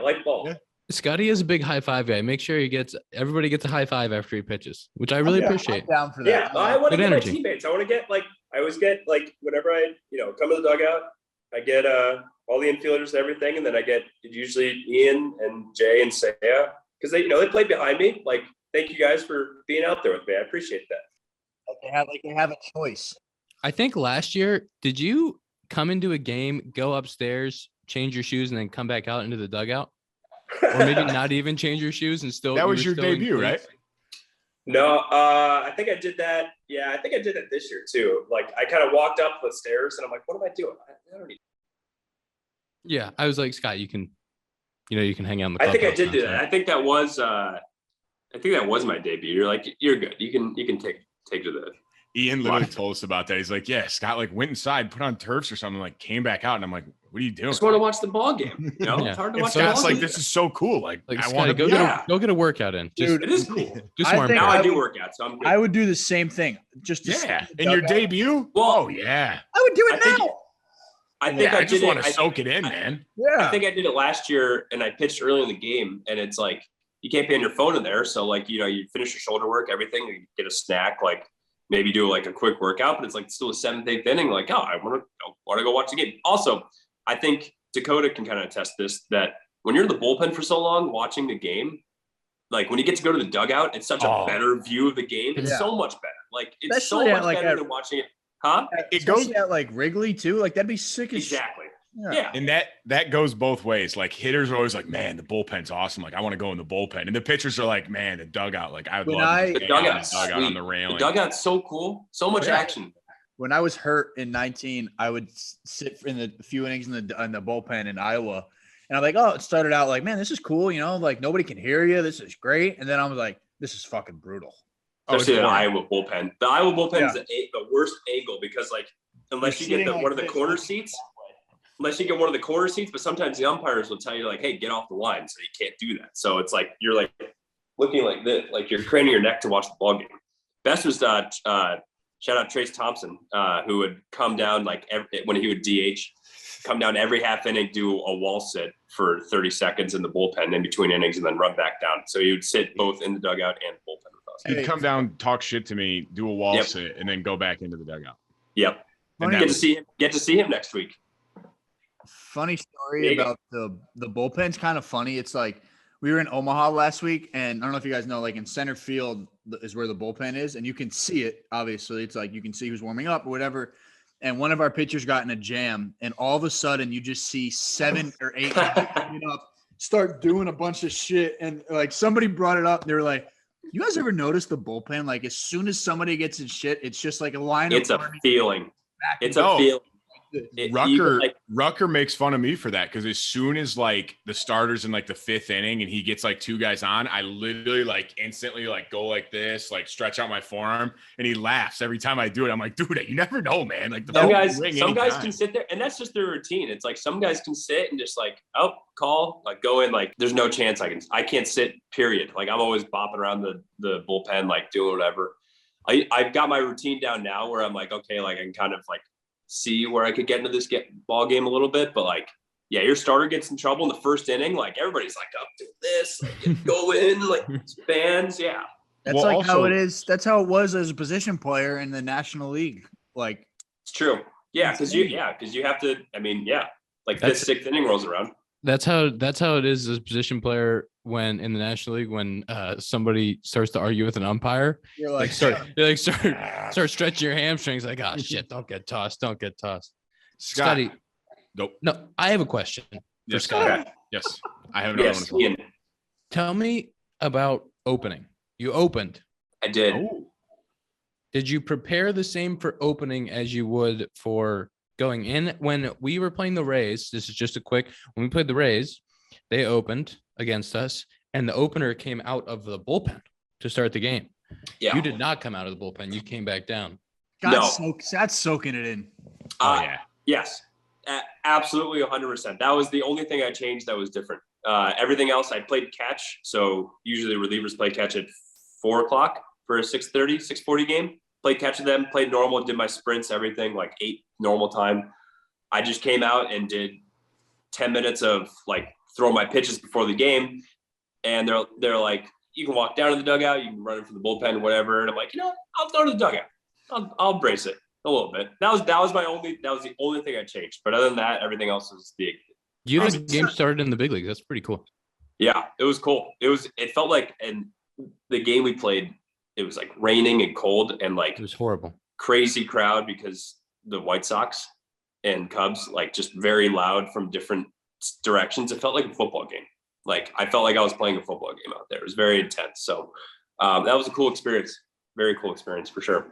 like ball. Yeah. Scotty is a big high five guy. Make sure everybody gets a high five after he pitches, which I really appreciate. I'm down for that. Yeah, I want to Good get energy. my teammates. I want to get I always get whenever I come to the dugout, I get all the infielders and everything, and then I get usually Ian and Jay and Saya because they play behind me. Like, thank you guys for being out there with me. I appreciate that. They have a choice. I think last year, did you come into a game, go upstairs, change your shoes, and then come back out into the dugout? Or maybe not even change your shoes and still. That was your debut, right? No, I think I did that. Yeah, I think I did that this year too. Like, I kind of walked up the stairs and I'm like, what am I doing? I don't need. Yeah, I was like, Scott, you can hang out in the I think I clubhouse did do now, that. so. I think that was my debut. You're like, you're good. You can take to the. Ian literally told us about that. He's like, yeah, Scott went inside, put on turfs or something, came back out, and I'm like, what are you doing? I just want to watch the ball game. Yeah. It's hard to watch. Scott's the ball game. this is so cool. Like I want to go get a workout in. Just, Dude, it is cool. do some Now warm-up. I do work out, so I'm good. I would do the same thing. Just to in your debut. Well, yeah. I would do it now. I think I did just want it. to soak it in, man. Yeah. I think I did it last year, and I pitched early in the game, and it's like you can't be on your phone in there. So you finish your shoulder work, everything, you get a snack, maybe do a quick workout, but it's still a 7th, 8th inning. I want to go watch the game. Also, I think Dakota can kind of attest this, that when you're in the bullpen for so long watching the game, when you get to go to the dugout, it's such a better view of the game. It's so much better. It's Especially so much better than watching it. Huh? It goes at Wrigley too. That'd be sick as exactly. Yeah. And that goes both ways. Hitters are always like, man, the bullpen's awesome. I want to go in the bullpen. And the pitchers are like, man, the dugout. I would love to the dugout's dugout on the railing. The dugout's so cool. So much action. When I was hurt in 19, I would sit in the few innings in the bullpen in Iowa. And I'm like, oh, it started out man, this is cool. Nobody can hear you. This is great. And then I was like, this is fucking brutal. Especially the Iowa bullpen. The Iowa bullpen is the worst angle because unless you get one of the corner seats, but sometimes the umpires will tell you hey, get off the line. So you can't do that. So it's you're looking like this, you're craning your neck to watch the ball game. Best was shout out Trace Thompson, who would come down when he would DH, come down every half inning, do a wall sit for 30 seconds in the bullpen in between innings and then run back down. So he would sit both in the dugout and bullpen with us. He'd come down, talk shit to me, do a wall sit, and then go back into the dugout. Yep. Get to see him next week. Funny story about the bullpen's kind of funny. It's we were in Omaha last week, and I don't know if you guys know, in center field is where the bullpen is, and you can see it. Obviously, it's you can see who's warming up or whatever. And one of our pitchers got in a jam, and all of a sudden, you just see 7 or 8 coming up, start doing a bunch of shit, and somebody brought it up. And they were like, "You guys ever notice the bullpen? As soon as somebody gets in shit, it's just a line. It's a feeling. It's a feeling. Rucker makes fun of me for that because as soon as the starter's in the 5th inning and he gets 2 guys on, I literally instantly go like this, stretch out my forearm, and he laughs every time I do it. I'm like, dude, you never know, man. Some guys can sit there, and that's just their routine. It's some guys can sit and just call, go in, there's no chance I can't sit, period. I'm always bopping around the bullpen, doing whatever. I've got my routine down now where I'm okay, I can kind of see where I could get into this ball game a little bit, but your starter gets in trouble in the 1st inning, everybody's up to this, go in, fans, yeah. That's how it is. That's how it was as a position player in the National League. It's true, yeah, because you have to. I mean, yeah, the 6th inning rolls around. That's how it is as a position player when in the National League when somebody starts to argue with an umpire. You're start stretching your hamstrings oh shit, don't get tossed. Scotty. Nope. No, I have a question for Scotty. Okay. Yes. I have another one. Ian. Tell me about opening. You opened. I did. Oh. Did you prepare the same for opening as you would for going in? When we were playing the Rays, this is just when we played the Rays, they opened against us, and the opener came out of the bullpen to start the game. Yeah. You did not come out of the bullpen. You came back down. That's soaking it in. Yeah. Yes. Absolutely 100%. That was the only thing I changed that was different. Everything else, I played catch. So usually relievers play catch at 4:00 for a 6:30, 6:40 game. Played catch with them, played normal, did my sprints, everything 8 normal time. I just came out and did 10 minutes of throw my pitches before the game. And they're like, you can walk down to the dugout, you can run it from the bullpen, whatever. And I'm like, I'll go to the dugout. I'll brace it a little bit. That was the only thing I changed. But other than that, everything else was the game started in the big league. That's pretty cool. Yeah, it was cool. It felt like, and the game we played, it was like raining and cold and like it was horrible. Crazy crowd because the White Sox and Cubs, like just very loud from different directions. It felt like a football game. Like I felt like I was playing a football game out there. It was very intense. So that was a cool experience. Very cool experience for sure.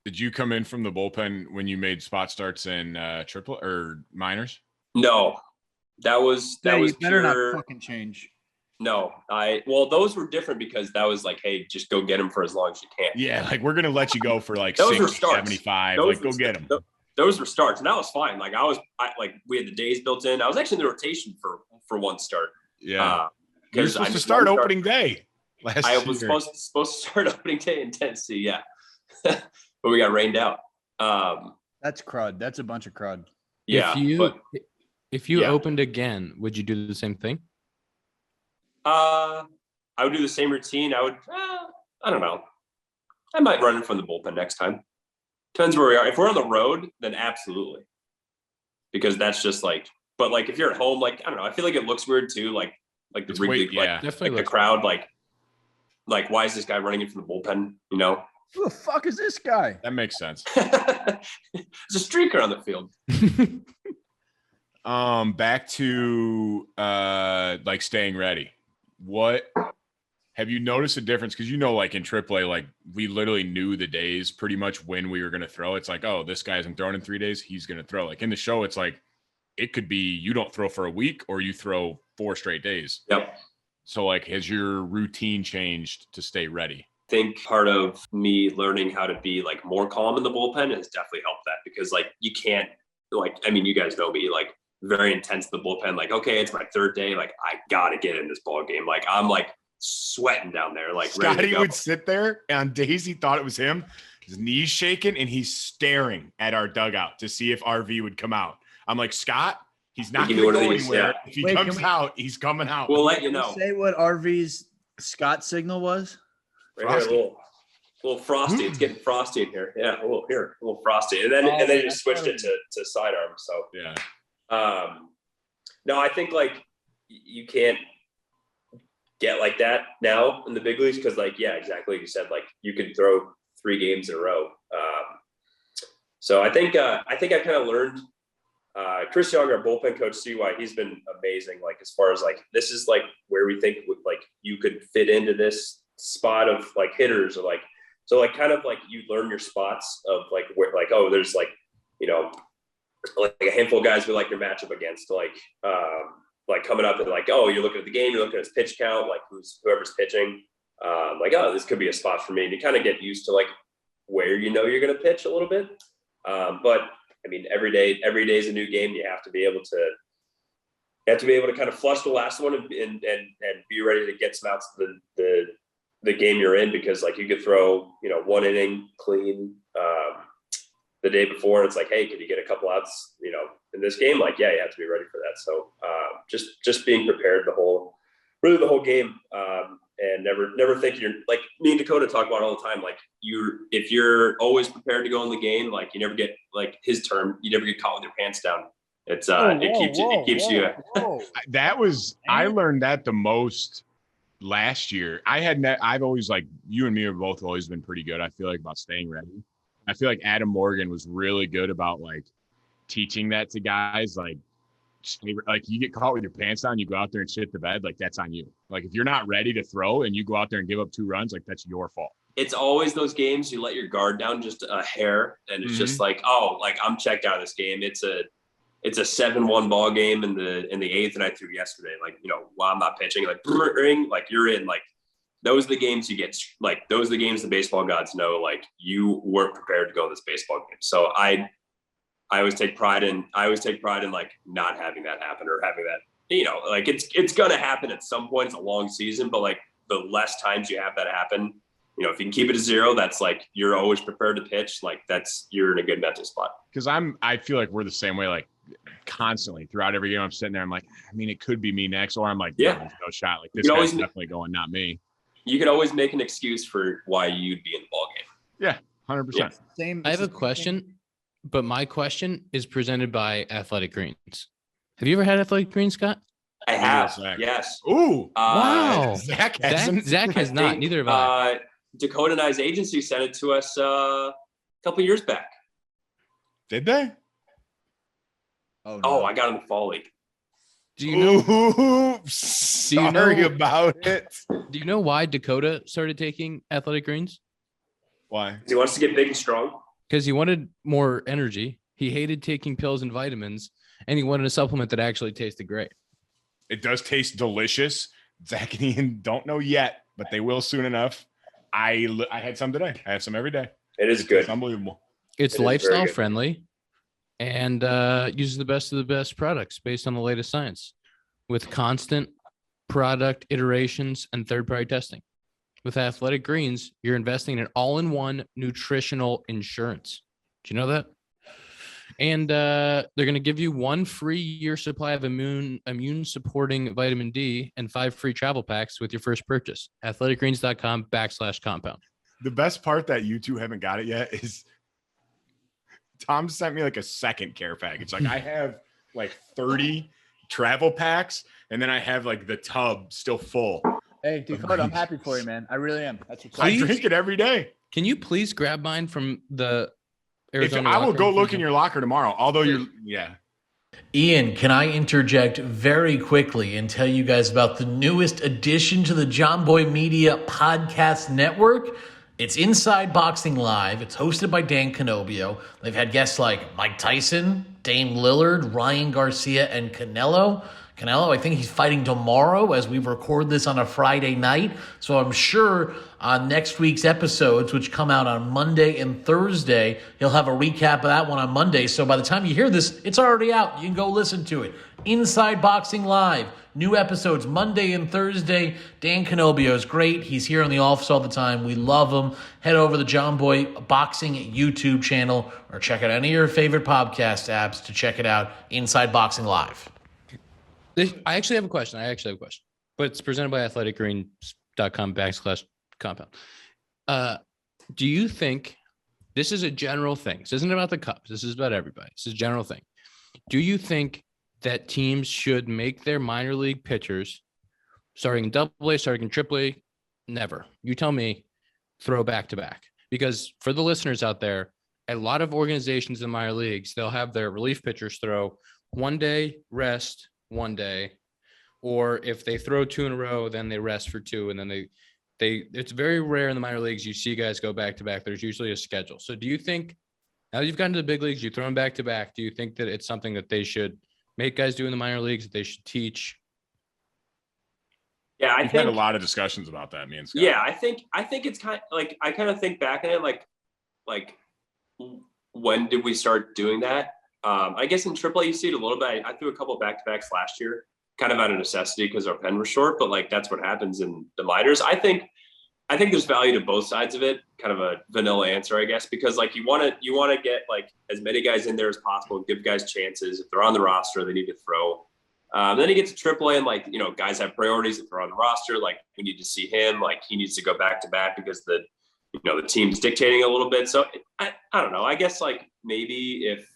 Did you come in from the bullpen when you made spot starts in triple or minors? No, that was you pure, better not fucking change. No, those were different because that was like, hey, just go get him for as long as you can. Yeah, like we're gonna let you go for like those 60, 75. Like go get him. Those were starts, and that was fine. Like we had the days built in. I was actually in the rotation for one start. Yeah, you're supposed to start opening day. I was supposed to start opening day in Tennessee. Yeah, but we got rained out. That's crud. That's a bunch of crud. Yeah. If you opened again, would you do the same thing? I would do the same routine. I would, I don't know. I might run it from the bullpen next time. Depends where we are. If we're on the road, then absolutely. Because that's just like, but like if you're at home, like, I don't know. I feel like it looks weird too. Like the Wrigley, like the crowd, like why is this guy running it from the bullpen? Who the fuck is this guy? That makes sense. It's a streaker on the field. Back to like staying ready. What have you noticed a difference? Because like in AAA, like we literally knew the days pretty much when we were going to throw. It's like, oh, this guy hasn't thrown in 3 days, he's going to throw. Like in the show, it's like it could be you don't throw for a week or you throw 4 straight days. Yep. So like, has your routine changed to stay ready? I think part of me learning how to be like more calm in the bullpen has definitely helped that, because like you can't, like, I mean, you guys know me, like very intense in the bullpen. Like, okay, it's my 3rd day. Like I gotta get in this ball game. Like I'm like sweating down there. Like Scotty would sit there on days he thought it was him, his knees shaking, and he's staring at our dugout to see if RV would come out. I'm like, Scott, he's not going to go anywhere. Yeah. If he comes out, he's coming out. We'll let you know. Say what RV's Scott signal was. Right here, a little frosty. It's getting frosty in here. Yeah, a little frosty. And then he just switched it to sidearm. So yeah. No, I think like you can't get like that now in the big leagues because, like, yeah, exactly like you said, like you could throw 3 games in a row. So I think I kind of learned. Chris Young, our bullpen coach, CY, he's been amazing. Like as far as like this is like where we think like you could fit into this spot of like hitters, or like so like kind of like you learn your spots of like where like, oh, there's like like a handful of guys we like your matchup against, like coming up and like, oh, you're looking at the game, you're looking at his pitch count, like whoever's pitching, like, oh, this could be a spot for me. And you kind of get used to like where you're going to pitch a little bit. But I mean, every day is a new game. You have to be able to kind of flush the last one and be ready to get some outs to the game you're in, because like you could throw 1 inning clean the day before. It's like, hey, can you get a couple outs in this game? Like, yeah, you have to be ready for that. So just being prepared the whole game, and never think you're like me and Dakota talk about all the time. Like if you're always prepared to go in the game, like you never get like his term, you never get caught with your pants down. It's it keeps you. I learned that the most last year. I've always, like, you and me have both always been pretty good, I feel like, about staying ready. I feel like Adam Morgan was really good about like teaching that to guys. Like you get caught with your pants down, you go out there and shit the bed, like that's on you. Like if you're not ready to throw and you go out there and give up 2 runs, like that's your fault. It's always those games you let your guard down just a hair, and it's just like, oh, like I'm checked out of this game. It's a 7-1 ball game in the 8th, and I threw yesterday. Like while I'm not pitching, like you're in. Like those are the games you get. Like those are the games the baseball gods know. Like you weren't prepared to go in this baseball game. So I always take pride in like not having that happen, or having that, like it's gonna happen at some point. It's a long season, but like the less times you have that happen, if you can keep it to 0, that's like you're always prepared to pitch. Like you're in a good mental spot. Because I feel like we're the same way. Like constantly throughout every game. I'm sitting there. I'm like, I mean, it could be me next, or I'm like, Yeah. there's no shot. Like this guy's definitely going, not me. You can always make an excuse for why you'd be in the ball game. Yeah, 100%. Same. I have a question, but my question is presented by Athletic Greens. Have you ever had Athletic Greens, Scott? I have. Yes. Ooh. Wow. Zach hasn't. Zach has not. Neither have I. Dakota and I's agency sent it to us a couple years back. Did they? Oh, no. Oh, I got in the fall league. Do you know? Ooh, sorry about it. Do you know why Dakota started taking Athletic Greens? Why? He wants to get big and strong. Because he wanted more energy. He hated taking pills and vitamins, and he wanted a supplement that actually tasted great. It does taste delicious. Zach and Ian don't know yet, but they will soon enough. I had some today. I have some every day. It is good. It's unbelievable. It's lifestyle friendly and uses the best of the best products based on the latest science with constant product iterations and third-party testing. With Athletic Greens, you're investing in all-in-one nutritional insurance. Do you know that? And they're going to give you 1 free year supply of immune supporting vitamin D and 5 free travel packs with your first purchase. athleticgreens.com/compound. The best part that you two haven't got it yet is Tom sent me like a second care package. Like I have like 30 travel packs, and then I have like the tub still full. Hey, Dakota, I'm happy for you, man. I really am. That's what's I drink it every day. Can you please grab mine from the Arizona I will locker go room? look in your locker tomorrow. Although Ian, can I interject very quickly and tell you guys about the newest addition to the John Boy Media Podcast Network? It's Inside Boxing Live. It's hosted by Dan Canobio. They've had guests like Mike Tyson, Dame Lillard, Ryan Garcia, and Canelo. I think he's fighting tomorrow as we record this on a Friday night. So I'm sure on next week's episodes, which come out on Monday and Thursday, he'll have a recap of that one on Monday. So by the time you hear this, it's already out. You can go listen to it. Inside Boxing Live. New episodes Monday and Thursday. Dan Canobio is great. He's here in the office all the time. We love him. Head over to the John Boy Boxing YouTube channel or check out any of your favorite podcast apps to check it out. Inside Boxing Live. I actually have a question. But it's presented by athleticgreens.com/compound. Do you think this is a general thing? This isn't about the Cubs. This is about everybody. This is a general thing. Do you think that teams should make their minor league pitchers starting in AA, starting in AAA? Never. You tell me, throw back to back. Because for the listeners out there, a lot of organizations in minor leagues, they'll have their relief pitchers throw 1 day, rest 1 day, or if they throw 2 in a row, then they rest for 2, and then they it's very rare in the minor leagues you see guys go back to back. There's usually a schedule. So do you think, now that you've gotten to the big leagues, you throw them back to back, do you think that it's something that they should make guys do in the minor leagues, that they should teach? Yeah, We've had a lot of discussions about that, me and Scott. Yeah, I think it's kind of like, I kind of think back at it like when did we start doing that? I guess in AAA, you see it a little bit. I threw a couple back-to-backs last year, kind of out of necessity because our pen was short, but like that's what happens in the minors. I think there's value to both sides of it, kind of a vanilla answer, I guess, because like you want to get like as many guys in there as possible, give guys chances. If they're on the roster, they need to throw. Then you get to AAA and like, guys have priorities if they're on the roster. Like we need to see him, like he needs to go back-to-back because the team's dictating a little bit. So I don't know. I guess like maybe if,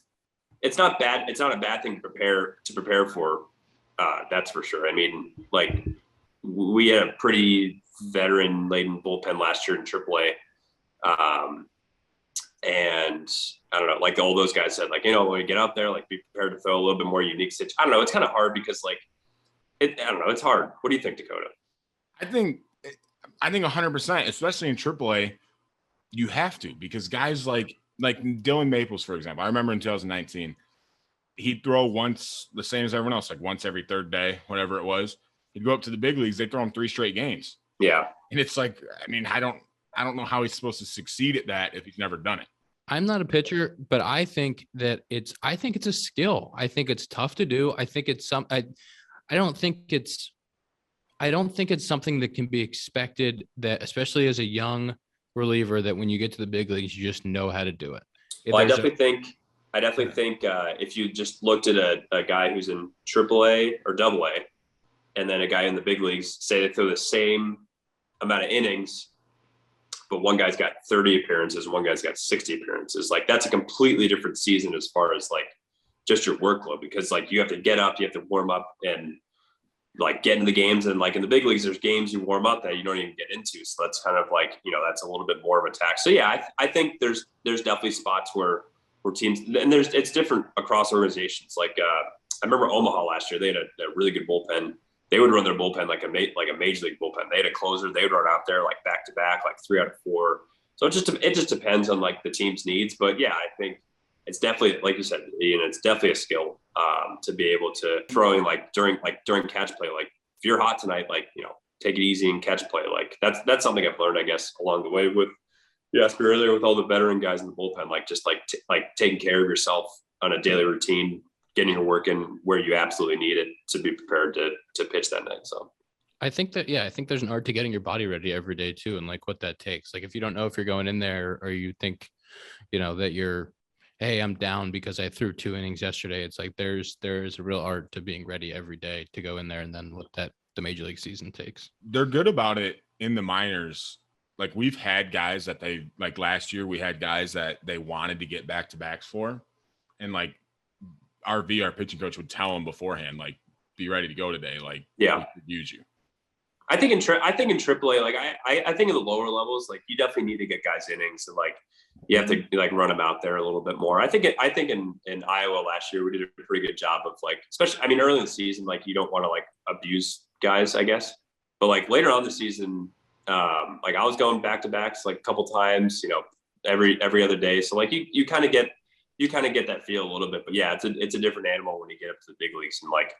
it's not bad. It's not a bad thing to prepare for. That's for sure. I mean, like we had a pretty veteran-laden bullpen last year in AAA, and I don't know. Like all those guys said, like when you get out there, like be prepared to throw a little bit more unique situation. I don't know. It's kind of hard because like I don't know. It's hard. What do you think, Dakota? I think 100%, especially in AAA, you have to, because guys like Dylan Maples, for example. I remember in 2019, he'd throw once, the same as everyone else, like once every third day, whatever it was. He'd go up to the big leagues. They'd throw him 3 straight games. Yeah. And it's like, I mean, I don't know how he's supposed to succeed at that if he's never done it. I'm not a pitcher, but I think it's a skill. I think it's tough to do. I think it's I don't think it's something that can be expected, that especially as a young reliever, that when you get to the big leagues, you just know how to do it. Well, I definitely think I definitely think if you just looked at a guy who's in AAA or AA, and then a guy in the big leagues, say they throw the same amount of innings, but one guy's got 30 appearances and one guy's got 60 appearances. Like that's a completely different season as far as like just your workload, because like you have to get up, you have to warm up and like get into the games. And like in the big leagues, there's games you warm up that you don't even get into. So that's kind of like, that's a little bit more of a tax. So yeah, I think there's definitely spots where teams, and it's different across organizations. Like I remember Omaha last year, they had a really good bullpen. They would run their bullpen like a major league bullpen. They had a closer. They would run out there like back to back, like 3 out of 4. So it just depends on like the team's needs. But yeah, I think it's definitely, like you said, Ian, it's definitely a skill to be able to throw in like during catch play. Like if you're hot tonight, like take it easy and catch play. Like that's something I've learned, I guess, along the way with. You asked me earlier with all the veteran guys in the bullpen, like just like taking care of yourself on a daily routine, getting your work in where you absolutely need it to be prepared to pitch that night. So I think there's an art to getting your body ready every day too. And like what that takes, like if you don't know if you're going in there or you think, that you're, hey, I'm down because I threw 2 innings yesterday. It's like, there's a real art to being ready every day to go in there. And then what the major league season takes. They're good about it in the minors. Like we've had guys that they like last year, we had guys that they wanted to get back-to-backs for. And like our pitching coach would tell them beforehand, like, be ready to go today. Like, yeah, we could use you. I think in AAA, like I think in the lower levels, like you definitely need to get guys innings and like you have to like run them out there a little bit more. I think in Iowa last year, we did a pretty good job of like, especially, early in the season, like you don't want to like abuse guys, I guess. But like later on the season, like I was going back-to-backs like a couple times, every other day. So like you kind of get that feel a little bit, but yeah, it's a different animal when you get up to the big leagues and like,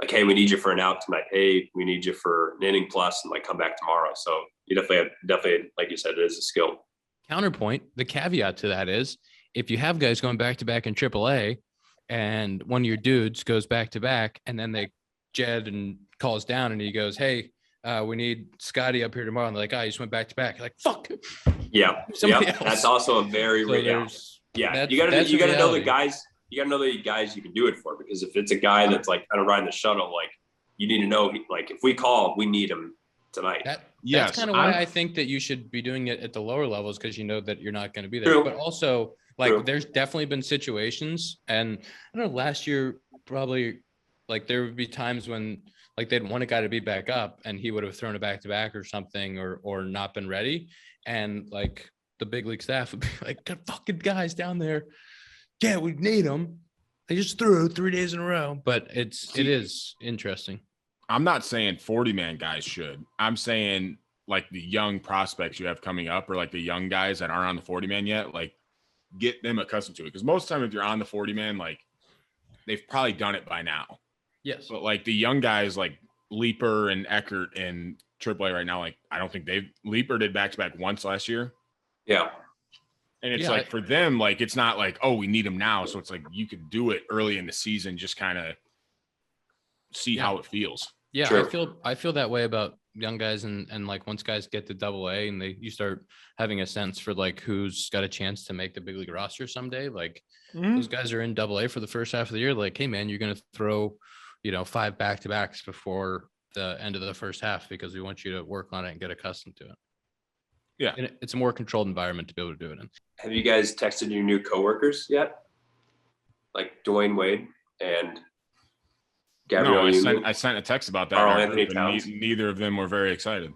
hey, we need you for an out tonight. Hey, we need you for an inning plus and like come back tomorrow. So you definitely, like you said, it is a skill. Counterpoint, the caveat to that is if you have guys going back-to-back in AAA and one of your dudes goes back-to-back and then Jed and calls down and he goes, hey, we need Scotty up here tomorrow. And they're like, you just went back-to-back. You're like, fuck. Yeah. That's also a very You gotta know the guys. You gotta know the guys you can do it for, because if it's a guy that's like kind of riding the shuttle, like you need to know, like if we call, we need him tonight. That's kind of why I think that you should be doing it at the lower levels, because you know that you're not going to be there. True. But also, like, there's definitely been situations, and I don't know, last year probably, like there would be times when like they'd want a guy to be back up, and he would have thrown it back to back or something, or not been ready, and like the big league staff would be like, "Got fucking guys down there. Yeah, we need them. They just threw 3 days in a row." But it is interesting. I'm not saying 40-man guys should. I'm saying like the young prospects you have coming up, or like the young guys that aren't on the 40-man yet, like get them accustomed to it. Because most of the time if you're on the 40-man, like they've probably done it by now. Yes. But like the young guys like Leaper and Eckert in AAA right now, like I don't think Leaper did back-to-back once last year. Yeah. And it's like for them, like it's not like, oh, we need them now. So it's like you could do it early in the season, just kind of see how it feels. Yeah, True. I feel that way about young guys, and like once guys get to AA and you start having a sense for like who's got a chance to make the big league roster someday. Like those guys are in AA for the first half of the year. Like, hey man, you're gonna throw, 5 back-to-backs before the end of the first half because we want you to work on it and get accustomed to it. Yeah, and it's a more controlled environment to be able to do it in. Have you guys texted your new coworkers yet? Like Dwayne Wade and Gabriel? No, I sent a text about that. Anthony Towns. Neither of them were very excited.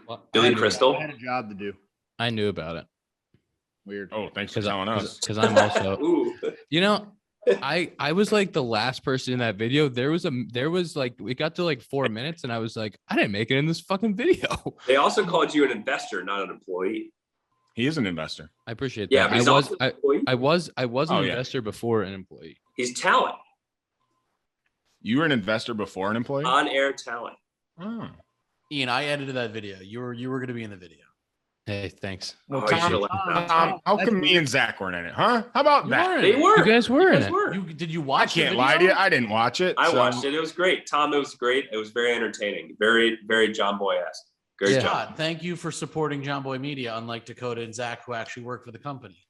Well, Billy Crystal. I had a job to do. I knew about it. Weird. Oh, thanks for telling us. Because I'm also, I was like the last person in that video. There was like, we got to like 4 minutes and I was like, I didn't make it in this fucking video. They also called you an investor, not an employee. He is an investor. I appreciate that. Yeah, I was an investor before an employee. He's talent. You were an investor before an employee? On-air talent. Oh. Ian, I edited that video. You were going to be in the video. Hey, thanks. Well, Tom, how come me and Zach weren't in it, huh? How about that? They were. You guys were in it. Did you watch it? I can't lie to you. I didn't watch it. I watched it. It was great. Tom, it was great. It was very entertaining. Very, very John Boy-esque. Great job. Thank you for supporting John Boy Media, unlike Dakota and Zach, who actually work for the company.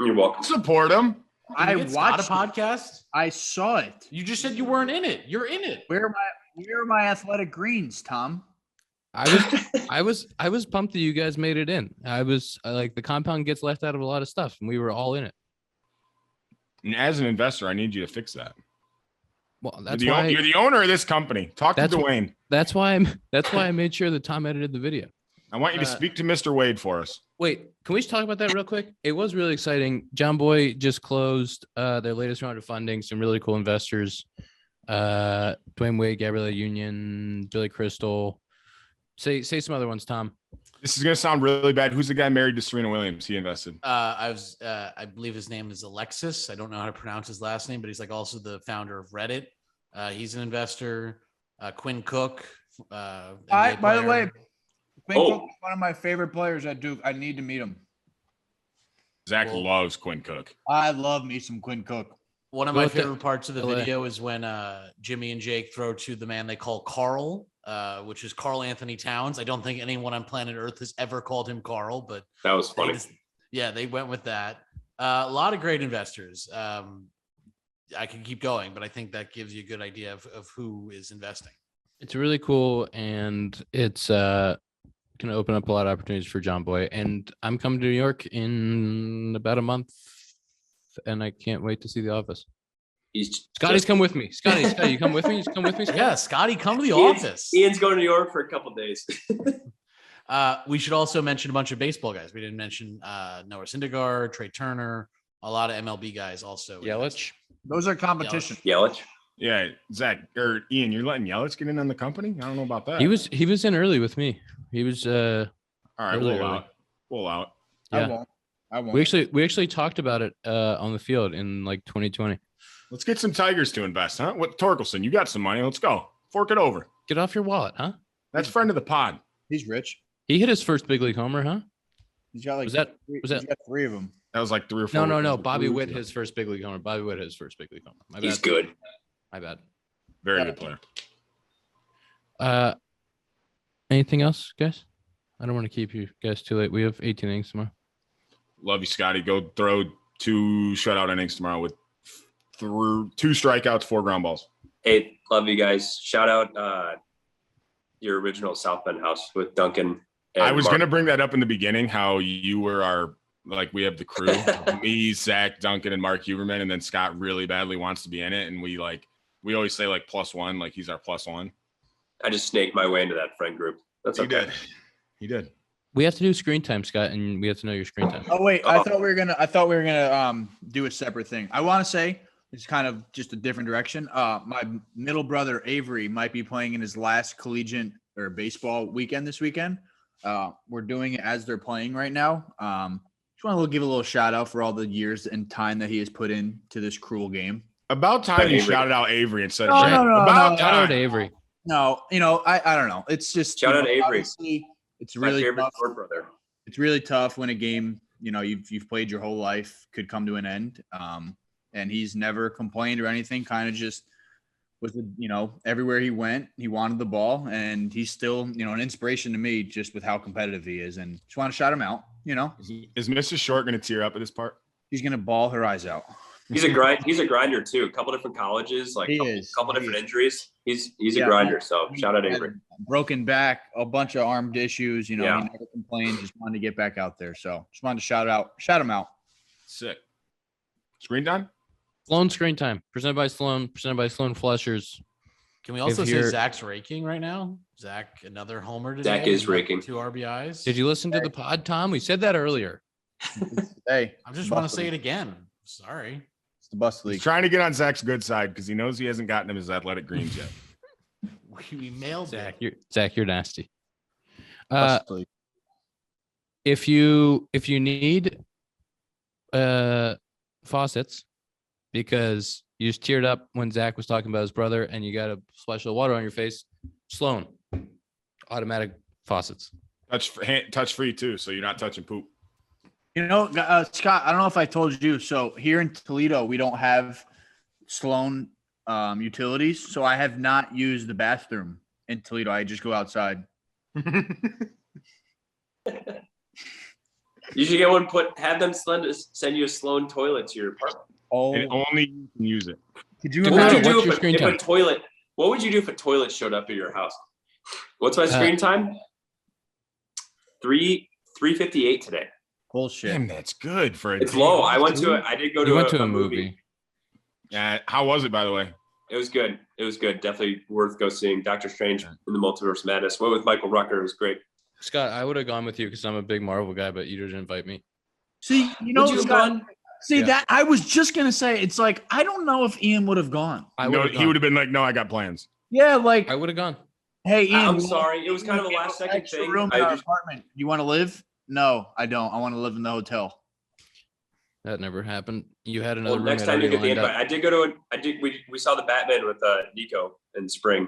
You're welcome. Support him. I watched a podcast. I saw it. You just said you weren't in it. You're in it. Where are my athletic greens, Tom? I was pumped that you guys made it in. I was like, the compound gets left out of a lot of stuff, and we were all in it. And as an investor, I need you to fix that. Well, that's you're why you're the owner of this company. Talk to Dwayne. That's why I made sure that Tom edited the video. I want you to speak to Mr. Wade for us. Wait, can we just talk about that real quick? It was really exciting. John Boy just closed their latest round of funding. Some really cool investors. Dwayne Wade, Gabrielle Union, Billy Crystal. Say some other ones, Tom. This is gonna sound really bad. Who's the guy married to Serena Williams? He invested. I believe his name is Alexis. I don't know how to pronounce his last name, but he's like also the founder of Reddit. He's an investor. Quinn Cook. By the way, Quinn Cook is one of my favorite players at Duke. I need to meet him. Zach loves Quinn Cook. I love me some Quinn Cook. One of my favorite parts of the video is when Jimmy and Jake throw to the man they call Carl, which is Carl Anthony Towns. I don't think anyone on planet Earth has ever called him Carl, but that was funny. They went with that. A lot of great investors. I can keep going, but I think that gives you a good idea of who is investing. It's really cool, and it's going to open up a lot of opportunities for John Boy. And I'm coming to New York in about a month, and I can't wait to see the office. Scotty's come with me. Scotty, you come with me? You come with me, Scotty? Yeah, Scotty, come to the office. Ian's going to New York for a couple of days. We should also mention a bunch of baseball guys. We didn't mention Noah Syndergaard, Trey Turner, a lot of MLB guys also. Yelich. Those are competition. Yelich. Yeah, Zach or Ian, you're letting Yelich get in on the company? I don't know about that. He was in early with me. He was all right, we'll allow it. Yeah. I won't. We actually talked about it on the field in like 2020. Let's get some Tigers to invest, huh? What Torkelson, you got some money. Let's go. Fork it over. Get off your wallet, huh? That's friend of the pod. He's rich. He hit his first big league homer, huh? He's got like was that he's got 3 of them. That was like 3 or 4. No. Bobby Witt his first big league homer. Bobby Witt his first big league homer. My bad. He's good. My bad. Very good player. Anything else, guys? I don't want to keep you guys too late. We have 18 innings tomorrow. Love you, Scotty. Go throw 2 shutout innings tomorrow with 2 strikeouts, 4 ground balls. Hey, love you guys. Shout out your original South Bend house with Duncan. I was going to bring that up in the beginning, how you were our, like, we have the crew, me, Zach, Duncan, and Mark Huberman, and then Scott really badly wants to be in it. And we always say like +1, like he's our +1. I just snaked my way into that friend group. That's okay. He did. We have to do screen time, Scott, and we have to know your screen time. Oh wait, I thought we were gonna do a separate thing. I want to say it's kind of just a different direction. My middle brother Avery might be playing in his last collegiate or baseball weekend this weekend. We're doing it as they're playing right now. Just want to give a little shout out for all the years and time that he has put into this cruel game. About time you shouted out Avery instead of Shout out Avery. No, I don't know. It's just shout out Avery. It's really tough. Brother. It's really tough when a game, you've played your whole life could come to an end. And he's never complained or anything. Kind of just was, everywhere he went, he wanted the ball, and he's still, an inspiration to me just with how competitive he is. And just want to shout him out. Is Mrs. Short going to tear up at this part? She's going to bawl her eyes out. He's a grinder too. A couple different colleges, like a couple different injuries. He's a grinder. So shout out Avery. Broken back, a bunch of armed issues. He never complained. Just wanted to get back out there. So just wanted to shout him out. Sick. Screen time. Sloan screen time. Presented by Sloan Flushers. Can we also say Zach's raking right now? Zach, another homer today. Zach is raking 2 RBIs. Did you listen to the pod, Tom? We said that earlier. Hey, I just want to say it again. Sorry. The bus league. He's trying to get on Zach's good side because he knows he hasn't gotten him his athletic greens yet. We mailed Zach. Zach. You're nasty. If you need faucets because you just teared up when Zach was talking about his brother and you got a splash of water on your face, Sloan, automatic faucets. Touch free too, so you're not touching poop. Scott, I don't know if I told you. So here in Toledo, we don't have Sloan utilities. So I have not used the bathroom in Toledo. I just go outside. You should get one. Have them send you a Sloan toilet to your apartment. Oh, And only you can use it. could you What would imagine? you do if a toilet? What would you do if a toilet showed up at your house? What's my screen time? 3:58 today. Bullshit. Damn, that's good for a It's day. low. I did go to a movie. Yeah. How was it, by the way? It was good. It was good. Definitely worth go seeing. Doctor Strange in the Multiverse of Madness. Went with Michael Rucker. It was great. Scott, I would have gone with you because I'm a big Marvel guy, but you didn't invite me. See, you know, Would you have Scott, gone? see that I was just gonna say, it's like I don't know if Ian would have gone. He would have been like, no, I got plans. Yeah, like I would have gone. hey, Ian, I'm sorry. It was kind of a last second extra thing. room in our apartment. You want to live? No, I don't. I want to live in the hotel. That never happened. You had another Next roommate time you already get the lined invite. up. I did go to we saw the Batman with Nico in spring.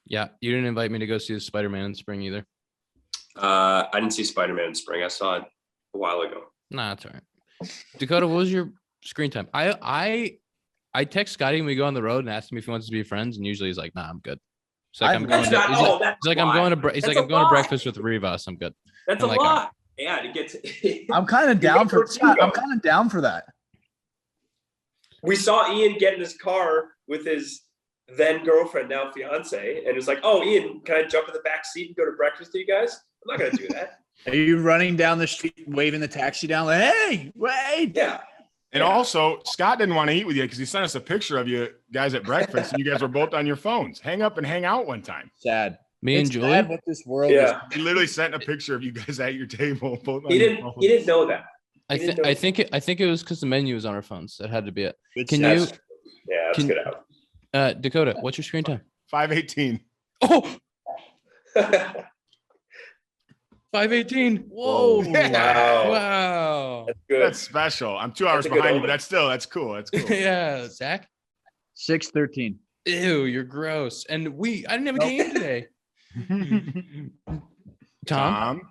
Yeah, you didn't invite me to go see the Spider-Man in spring either. I didn't see Spider-Man in spring. I saw it a while ago. Nah, it's all right. Dakota, what was your screen time? I text Scotty when we go on the road and ask him if he wants to be friends, and usually he's like, "Nah, I'm good." He's like, "I'm going to." He's like, "I'm going to breakfast with Rivas. I'm good." That's I'm a like, lot. Yeah, to get to. I'm kind of down for. Scott, I'm kind of down for that. We saw Ian get in his car with his then girlfriend, now fiance, and it was like, "Oh, Ian, can I jump in the back seat and go to breakfast with you guys?" I'm not gonna do that. Are you running down the street, waving the taxi down, like, "Hey, wait"? Yeah. And also, Scott didn't want to eat with you because he sent us a picture of you guys at breakfast, and you guys were both on your phones. Hang up and hang out one time. Sad. Me and It's Julie. sad what this world Yeah. He literally sent a picture of you guys at your table. Both on He your didn't. phones. He didn't know that. I think it was because the menu was on our phones. That had to be it. is. Can That's- you, Yeah, let's can- get out. Dakota? What's your screen time? 5:18. Oh, 5:18. Whoa! Wow. Wow! That's good. That's special. I'm 2 hours That's a good behind you, omen. but that's cool. That's cool. Yeah, Zach. 6:13. Ew, you're gross. And I didn't have a game today. Tom?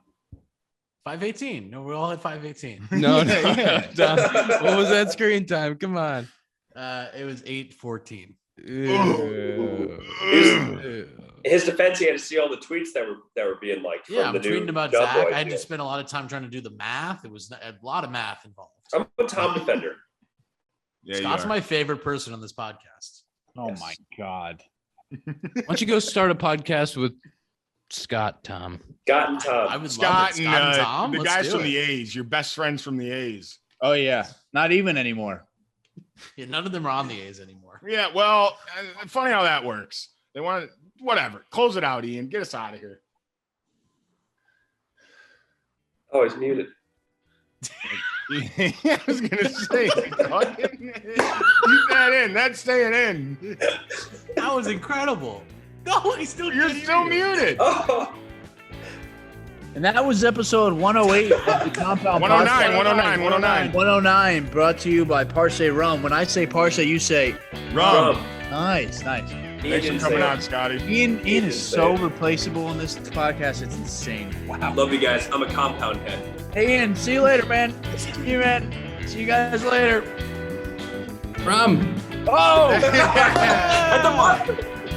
5:18. No, we're all at 5:18. No. Yeah. Tom, what was that screen time? Come on. It was 8:14. Ew. His defense, he had to see all the tweets that were being like from Yeah, I'm the new tweeting about Jump Zach. Boys. I had to spend a lot of time trying to do the math. It was a lot of math involved. I'm a Tom defender. Yeah, you Scott's are. my favorite person on this podcast. Oh Yes. my God. Why don't you go start a podcast with Scott, Tom? Scott and Tom. I would Scott love it. Scott and and Tom. the Let's guys do from it. the A's. Your best friends from the A's. Oh yeah. Not even anymore. Yeah, none of them are on the A's anymore. Yeah, well, funny how that works. They want to, whatever. Close it out, Ian. Get us out of here. Oh, he's muted. I was gonna say, fucking, keep that in. That's staying in. That was incredible. No, I still You're can't hear still you. muted. Oh, And that was episode 108 of the Compound 109, Podcast. 109, 109. 109, brought to you by Parse Rum. When I say Parse, you say Rum. nice, nice. Thanks for coming out, Scotty. Ian Ian is didn't so say replaceable in this podcast. It's insane. Wow. Love you guys. I'm a compound head. Hey, Ian, see you later, man. See you, man. See you guys later. Rum. Oh! At the bottom.